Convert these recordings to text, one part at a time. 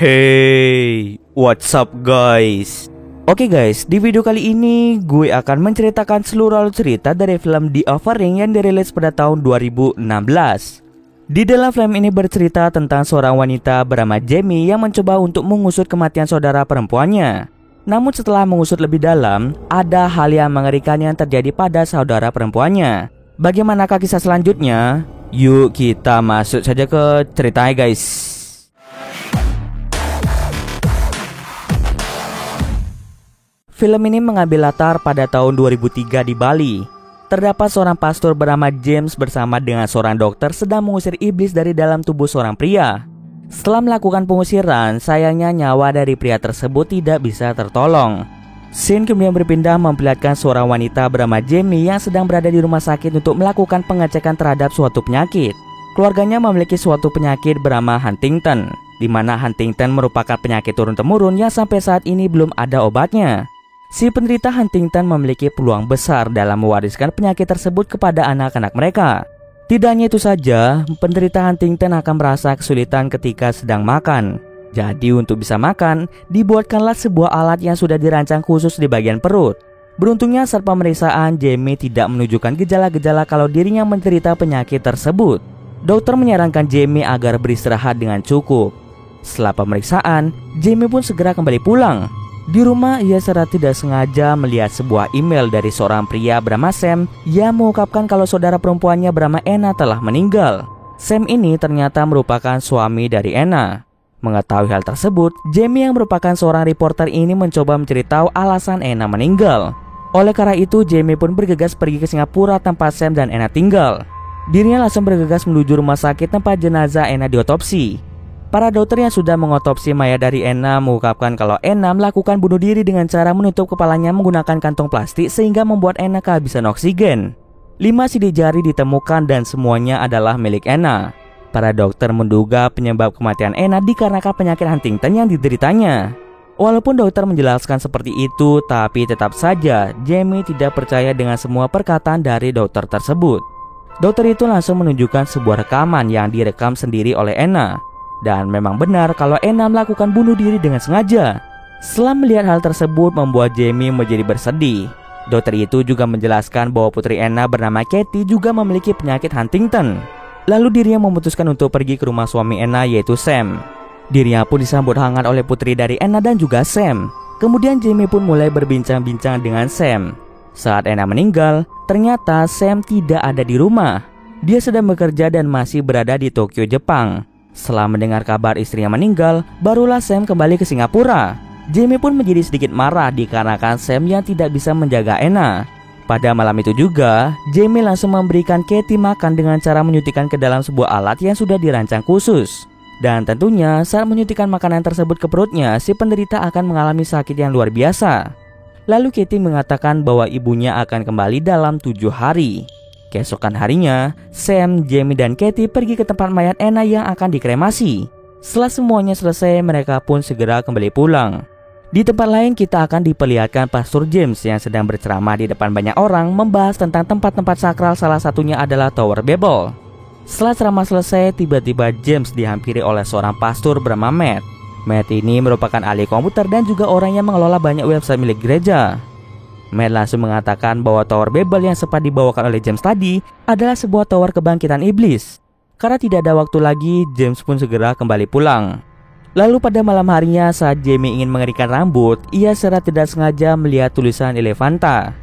Hey, what's up guys? Oke guys, di video kali ini gue akan menceritakan seluruh alur cerita dari film The Offering yang dirilis pada tahun 2016. Di dalam film ini bercerita tentang seorang wanita bernama Jamie yang mencoba untuk mengusut kematian saudara perempuannya. Namun setelah mengusut lebih dalam, ada hal yang mengerikan yang terjadi pada saudara perempuannya. Bagaimanakah kisah selanjutnya? Yuk kita masuk saja ke ceritanya guys. Film ini mengambil latar pada tahun 2003 di Bali. Terdapat seorang pastor bernama James bersama dengan seorang dokter sedang mengusir iblis dari dalam tubuh seorang pria. Setelah melakukan pengusiran, sayangnya nyawa dari pria tersebut tidak bisa tertolong. Scene kemudian berpindah memperlihatkan seorang wanita bernama Jamie yang sedang berada di rumah sakit untuk melakukan pengecekan terhadap suatu penyakit. Keluarganya memiliki suatu penyakit bernama Huntington, di mana Huntington merupakan penyakit turun-temurun yang sampai saat ini belum ada obatnya. Si penderita Huntington memiliki peluang besar dalam mewariskan penyakit tersebut kepada anak-anak mereka. Tidak hanya itu saja, penderita Huntington akan merasa kesulitan ketika sedang makan. Jadi untuk bisa makan, dibuatkanlah sebuah alat yang sudah dirancang khusus di bagian perut. Beruntungnya saat pemeriksaan, Jamie tidak menunjukkan gejala-gejala kalau dirinya menderita penyakit tersebut. Dokter menyarankan Jamie agar beristirahat dengan cukup. Setelah pemeriksaan, Jamie pun segera kembali pulang. Di rumah, ia secara tidak sengaja melihat sebuah email dari seorang pria bernama Sam yang mengungkapkan kalau saudara perempuannya bernama Anna telah meninggal. Sam ini ternyata merupakan suami dari Anna. Mengetahui hal tersebut, Jamie yang merupakan seorang reporter ini mencoba mencari tahu alasan Anna meninggal. Oleh karena itu, Jamie pun bergegas pergi ke Singapura tempat Sam dan Anna tinggal. Dirinya langsung bergegas menuju rumah sakit tempat jenazah Anna diotopsi. Para dokter yang sudah mengotopsi mayat dari Anna mengungkapkan kalau Anna melakukan bunuh diri dengan cara menutup kepalanya menggunakan kantong plastik sehingga membuat Anna kehabisan oksigen. 5 sidik jari ditemukan dan semuanya adalah milik Anna. Para dokter menduga penyebab kematian Anna dikarenakan penyakit Huntington yang dideritanya. Walaupun dokter menjelaskan seperti itu, tapi tetap saja Jamie tidak percaya dengan semua perkataan dari dokter tersebut. Dokter itu langsung menunjukkan sebuah rekaman yang direkam sendiri oleh Anna. Dan memang benar kalau Anna melakukan bunuh diri dengan sengaja. Setelah melihat hal tersebut membuat Jamie menjadi bersedih. Dokter itu juga menjelaskan bahwa putri Anna bernama Katie juga memiliki penyakit Huntington. Lalu dirinya memutuskan untuk pergi ke rumah suami Anna yaitu Sam. Dirinya pun disambut hangat oleh putri dari Anna dan juga Sam. Kemudian Jamie pun mulai berbincang-bincang dengan Sam. Saat Anna meninggal, ternyata Sam tidak ada di rumah. Dia sedang bekerja dan masih berada di Tokyo, Jepang. Setelah mendengar kabar istrinya meninggal, barulah Sam kembali ke Singapura. Jamie pun menjadi sedikit marah dikarenakan Sam yang tidak bisa menjaga Anna. Pada malam itu juga, Jamie langsung memberikan Katie makan dengan cara menyuntikkan ke dalam sebuah alat yang sudah dirancang khusus. Dan tentunya saat menyuntikkan makanan tersebut ke perutnya, si penderita akan mengalami sakit yang luar biasa. Lalu Katie mengatakan bahwa ibunya akan kembali dalam 7 hari. Keesokan harinya, Sam, Jamie, dan Katie pergi ke tempat mayat Anna yang akan dikremasi. Setelah semuanya selesai, mereka pun segera kembali pulang. Di tempat lain kita akan diperlihatkan Pastor James yang sedang berceramah di depan banyak orang membahas tentang tempat-tempat sakral, salah satunya adalah Tower Babel. Setelah ceramah selesai, tiba-tiba James dihampiri oleh seorang pastor bernama Matt. Matt ini merupakan ahli komputer dan juga orang yang mengelola banyak website milik gereja. Matt langsung mengatakan bahwa Tower Babel yang sempat dibawakan oleh James tadi adalah sebuah tower kebangkitan iblis. Karena tidak ada waktu lagi, James pun segera kembali pulang. Lalu pada malam harinya saat Jamie ingin mengeringkan rambut, ia secara tidak sengaja melihat tulisan Elefanta.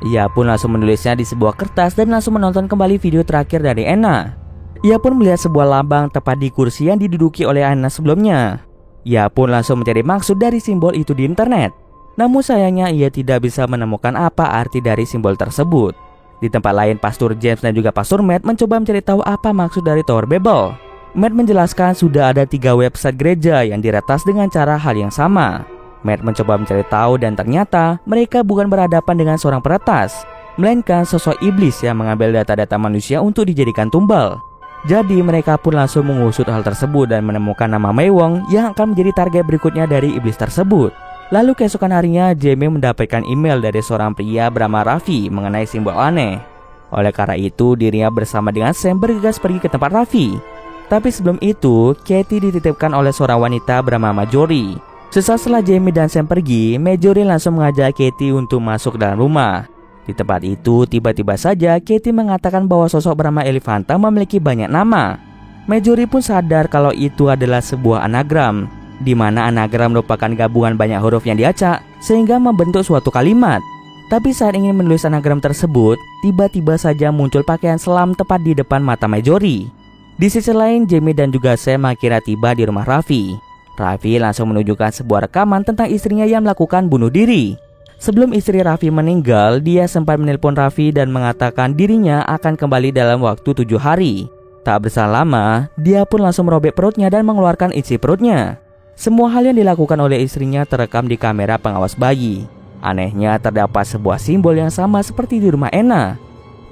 Ia pun langsung menulisnya di sebuah kertas dan langsung menonton kembali video terakhir dari Anna. Ia pun melihat sebuah lambang tepat di kursi yang diduduki oleh Anna sebelumnya. Ia pun langsung mencari maksud dari simbol itu di internet. Namun sayangnya ia tidak bisa menemukan apa arti dari simbol tersebut. Di tempat lain, Pastor James dan juga Pastor Matt mencoba mencari tahu apa maksud dari Tower Babel. Matt menjelaskan sudah ada 3 website gereja yang diretas dengan cara hal yang sama. Matt mencoba mencari tahu dan ternyata mereka bukan berhadapan dengan seorang peretas, melainkan sosok iblis yang mengambil data-data manusia untuk dijadikan tumbal. Jadi mereka pun langsung mengusut hal tersebut dan menemukan nama Mewong yang akan menjadi target berikutnya dari iblis tersebut. Lalu keesokan harinya, Jamie mendapatkan email dari seorang pria bernama Raffi mengenai simbol aneh. Oleh karena itu, dirinya bersama dengan Sam bergegas pergi ke tempat Raffi. Tapi sebelum itu, Katie dititipkan oleh seorang wanita bernama Marjorie. Sesaat setelah Jamie dan Sam pergi, Marjorie langsung mengajak Katie untuk masuk dalam rumah. Di tempat itu, tiba-tiba saja Katie mengatakan bahwa sosok bernama Elefanta memiliki banyak nama. Marjorie pun sadar kalau itu adalah sebuah anagram, di mana anagram merupakan gabungan banyak huruf yang diacak sehingga membentuk suatu kalimat. Tapi saat ingin menulis anagram tersebut, tiba-tiba saja muncul pakaian selam tepat di depan mata Marjorie. Di sisi lain, Jamie dan juga Sam akhirnya tiba di rumah Raffi. Raffi langsung menunjukkan sebuah rekaman tentang istrinya yang melakukan bunuh diri. Sebelum istri Raffi meninggal, dia sempat menelpon Raffi dan mengatakan dirinya akan kembali dalam waktu 7 hari. Tak berselang lama, dia pun langsung merobek perutnya dan mengeluarkan isi perutnya. Semua hal yang dilakukan oleh istrinya terekam di kamera pengawas bayi. Anehnya, terdapat sebuah simbol yang sama seperti di rumah Anna.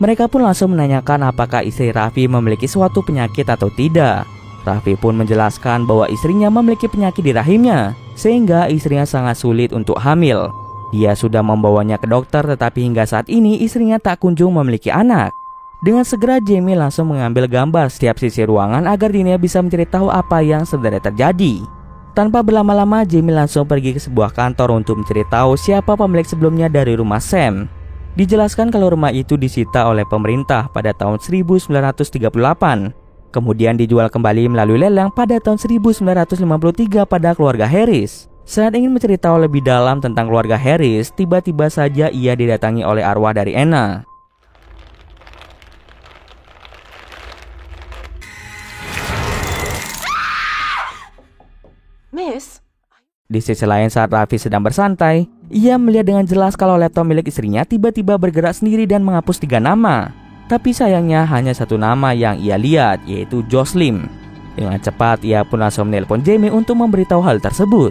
Mereka pun langsung menanyakan apakah istri Raffi memiliki suatu penyakit atau tidak. Raffi pun menjelaskan bahwa istrinya memiliki penyakit di rahimnya, sehingga istrinya sangat sulit untuk hamil. Dia sudah membawanya ke dokter, tetapi hingga saat ini istrinya tak kunjung memiliki anak. Dengan segera Jamie langsung mengambil gambar setiap sisi ruangan agar dirinya bisa mencari tahu apa yang sebenarnya terjadi. Tanpa berlama-lama, Jamie langsung pergi ke sebuah kantor untuk mencari tahu siapa pemilik sebelumnya dari rumah Sam. Dijelaskan kalau rumah itu disita oleh pemerintah pada tahun 1938. Kemudian dijual kembali melalui lelang pada tahun 1953 pada keluarga Harris. Saat ingin mencari tahu lebih dalam tentang keluarga Harris, tiba-tiba saja ia didatangi oleh arwah dari Anna. Miss? Di sisi lain, saat Raffi sedang bersantai, ia melihat dengan jelas kalau laptop milik istrinya tiba-tiba bergerak sendiri dan menghapus 3 nama. Tapi sayangnya hanya satu nama yang ia lihat, yaitu Jocelyn. Dengan cepat, ia pun langsung menelpon Jamie untuk memberitahu hal tersebut.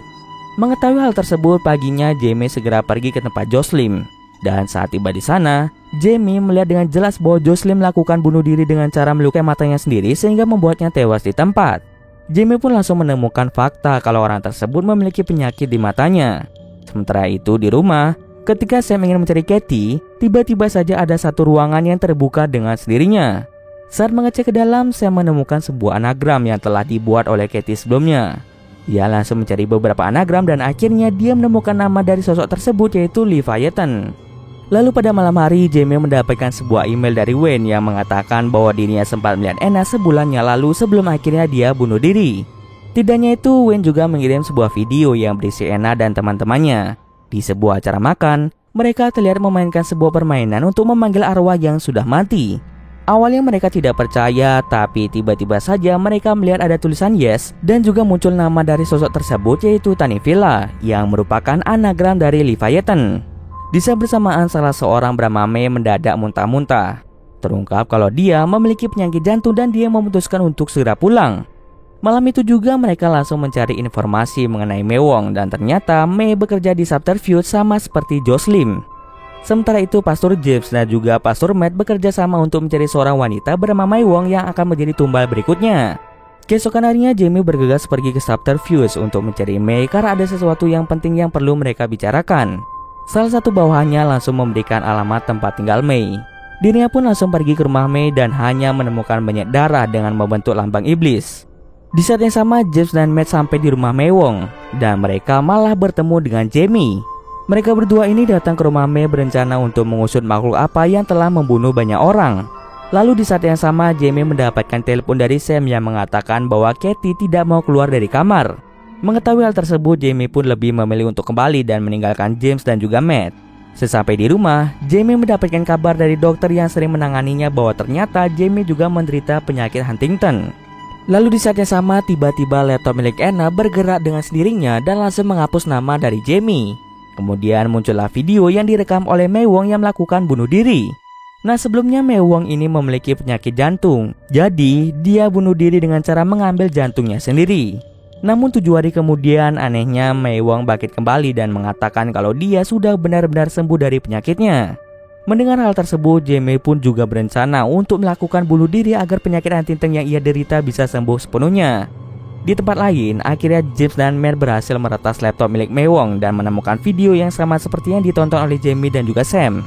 Mengetahui hal tersebut, paginya Jamie segera pergi ke tempat Jocelyn. Dan saat tiba di sana, Jamie melihat dengan jelas bahwa Jocelyn melakukan bunuh diri dengan cara melukai matanya sendiri sehingga membuatnya tewas di tempat. Jamie pun langsung menemukan fakta kalau orang tersebut memiliki penyakit di matanya. Sementara itu di rumah, ketika Sam ingin mencari Katie, tiba-tiba saja ada satu ruangan yang terbuka dengan sendirinya. Saat mengecek ke dalam, Sam menemukan sebuah anagram yang telah dibuat oleh Katie sebelumnya. Dia langsung mencari beberapa anagram dan akhirnya dia menemukan nama dari sosok tersebut, yaitu Leviathan. Lalu pada malam hari, Jamie mendapatkan sebuah email dari Wayne yang mengatakan bahwa dirinya sempat melihat Anna sebulan yang lalu sebelum akhirnya dia bunuh diri. Tidak hanya itu, Wayne juga mengirim sebuah video yang berisi Anna dan teman-temannya. Di sebuah acara makan, mereka terlihat memainkan sebuah permainan untuk memanggil arwah yang sudah mati. Awalnya mereka tidak percaya, tapi tiba-tiba saja mereka melihat ada tulisan yes dan juga muncul nama dari sosok tersebut, yaitu Tanivilla, yang merupakan anagram dari Leviathan. Di saat bersamaan, salah seorang bernama May mendadak muntah-muntah. Terungkap kalau dia memiliki penyakit jantung dan dia memutuskan untuk segera pulang. Malam itu juga mereka langsung mencari informasi mengenai May Wong dan ternyata May bekerja di Subterfuge sama seperti Jocelyn. Sementara itu, Pastor James dan juga Pastor Matt bekerja sama untuk mencari seorang wanita bernama May Wong yang akan menjadi tumbal berikutnya. Keesokan harinya, Jamie bergegas pergi ke Subterfuge untuk mencari May karena ada sesuatu yang penting yang perlu mereka bicarakan. Salah satu bawahannya langsung memberikan alamat tempat tinggal May. Dirinya pun langsung pergi ke rumah May dan hanya menemukan banyak darah dengan membentuk lambang iblis. Di saat yang sama, James dan Matt sampai di rumah May Wong dan mereka malah bertemu dengan Jamie. Mereka berdua ini datang ke rumah May berencana untuk mengusut makhluk apa yang telah membunuh banyak orang. Lalu di saat yang sama, Jamie mendapatkan telepon dari Sam yang mengatakan bahwa Katie tidak mau keluar dari kamar. Mengetahui hal tersebut, Jamie pun lebih memilih untuk kembali dan meninggalkan James dan juga Matt. Sesampai di rumah, Jamie mendapatkan kabar dari dokter yang sering menanganinya bahwa ternyata Jamie juga menderita penyakit Huntington. Lalu di saat yang sama, tiba-tiba laptop milik Anna bergerak dengan sendirinya dan langsung menghapus nama dari Jamie. Kemudian muncullah video yang direkam oleh May Wong yang melakukan bunuh diri. Nah, sebelumnya May Wong ini memiliki penyakit jantung, jadi dia bunuh diri dengan cara mengambil jantungnya sendiri. Namun 7 hari kemudian, anehnya May Wong bangkit kembali dan mengatakan kalau dia sudah benar-benar sembuh dari penyakitnya. Mendengar hal tersebut, Jamie pun juga berencana untuk melakukan bunuh diri agar penyakit Huntington yang ia derita bisa sembuh sepenuhnya. Di tempat lain, akhirnya James dan Matt berhasil meretas laptop milik May Wong dan menemukan video yang sama seperti yang ditonton oleh Jamie dan juga Sam.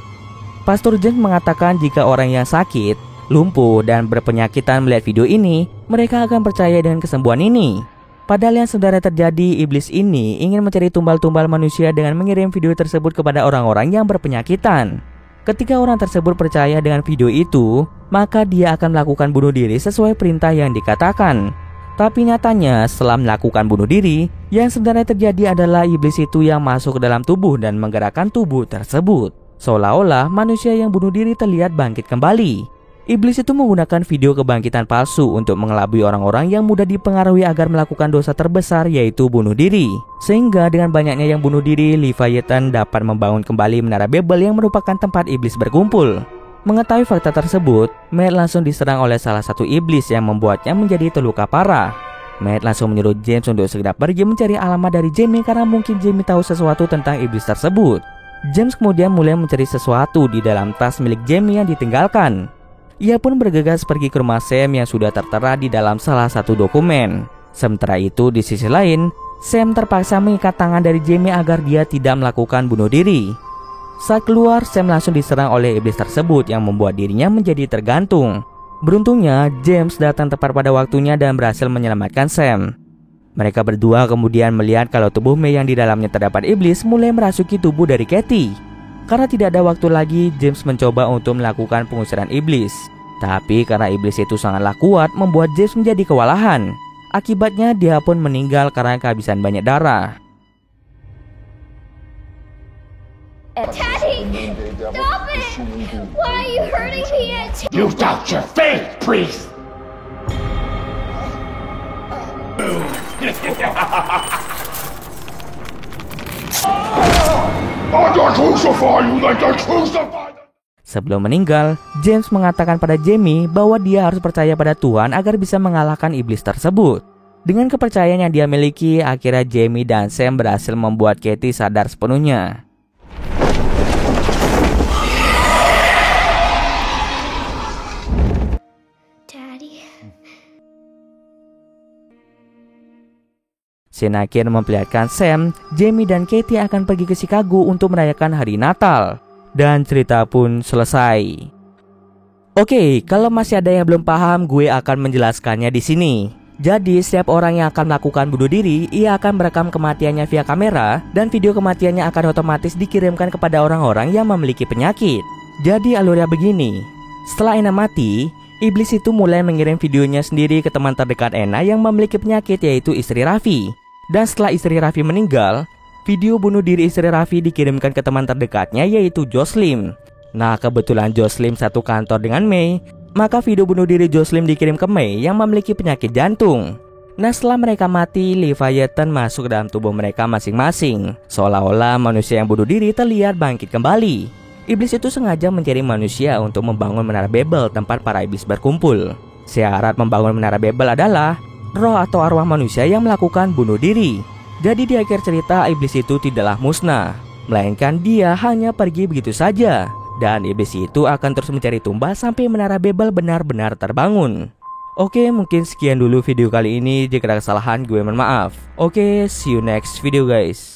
Pastor James mengatakan jika orang yang sakit lumpuh, dan berpenyakitan melihat video ini, mereka akan percaya dengan kesembuhan ini. Padahal yang sebenarnya terjadi, iblis ini ingin mencari tumbal-tumbal manusia dengan mengirim video tersebut kepada orang-orang yang berpenyakitan. Ketika orang tersebut percaya dengan video itu, maka dia akan melakukan bunuh diri sesuai perintah yang dikatakan. Tapi nyatanya setelah melakukan bunuh diri, yang sebenarnya terjadi adalah iblis itu yang masuk ke dalam tubuh dan menggerakkan tubuh tersebut. Seolah-olah manusia yang bunuh diri terlihat bangkit kembali. Iblis itu menggunakan video kebangkitan palsu untuk mengelabui orang-orang yang mudah dipengaruhi agar melakukan dosa terbesar, yaitu bunuh diri. Sehingga dengan banyaknya yang bunuh diri, Leviathan dapat membangun kembali Menara Babel yang merupakan tempat iblis berkumpul. Mengetahui fakta tersebut, Matt langsung diserang oleh salah satu iblis yang membuatnya menjadi terluka parah. Matt langsung menyuruh James untuk segera pergi mencari alamat dari Jamie karena mungkin Jamie tahu sesuatu tentang iblis tersebut. James kemudian mulai mencari sesuatu di dalam tas milik Jamie yang ditinggalkan. Ia pun bergegas pergi ke rumah Sam yang sudah tertera di dalam salah satu dokumen. Sementara itu di sisi lain, Sam terpaksa mengikat tangan dari Jamie agar dia tidak melakukan bunuh diri. Saat keluar, Sam langsung diserang oleh iblis tersebut yang membuat dirinya menjadi tergantung. Beruntungnya, James datang tepat pada waktunya dan berhasil menyelamatkan Sam. Mereka berdua kemudian melihat kalau tubuh May yang di dalamnya terdapat iblis mulai merasuki tubuh dari Katie. Karena tidak ada waktu lagi, James mencoba untuk melakukan pengusiran iblis. Tapi karena iblis itu sangatlah kuat, membuat James menjadi kewalahan. Akibatnya dia pun meninggal karena kehabisan banyak darah. Daddy, stop it! Why are you hurting me? You doubt your faith, priest! Sebelum meninggal, James mengatakan pada Jamie bahwa dia harus percaya pada Tuhan agar bisa mengalahkan iblis tersebut. Dengan kepercayaan yang dia miliki, akhirnya Jamie dan Sam berhasil membuat Katie sadar sepenuhnya. Scene akhir memperlihatkan Sam, Jamie dan Katie akan pergi ke Chicago untuk merayakan hari Natal. Dan cerita pun selesai. Oke, kalau masih ada yang belum paham, gue akan menjelaskannya di sini. Jadi, setiap orang yang akan melakukan bunuh diri, ia akan merekam kematiannya via kamera, dan video kematiannya akan otomatis dikirimkan kepada orang-orang yang memiliki penyakit. Jadi alurnya begini. Setelah Anna mati, iblis itu mulai mengirim videonya sendiri ke teman terdekat Anna yang memiliki penyakit, yaitu istri Raffi. Dan setelah istri Raffi meninggal, video bunuh diri istri Raffi dikirimkan ke teman terdekatnya, yaitu Jocelyn. Nah, kebetulan Jocelyn satu kantor dengan May, maka video bunuh diri Jocelyn dikirim ke May yang memiliki penyakit jantung. Nah, setelah mereka mati, Leviathan masuk ke dalam tubuh mereka masing-masing. Seolah-olah manusia yang bunuh diri terlihat bangkit kembali. Iblis itu sengaja mencari manusia untuk membangun Menara Babel, tempat para iblis berkumpul. Syarat membangun Menara Babel adalah roh atau arwah manusia yang melakukan bunuh diri. Jadi di akhir cerita, iblis itu tidaklah musnah, melainkan dia hanya pergi begitu saja. Dan iblis itu akan terus mencari tumbal sampai Menara Babel benar-benar terbangun. Oke, mungkin sekian dulu video kali ini. Jika ada kesalahan, gue mohon maaf. Oke, see you next video guys.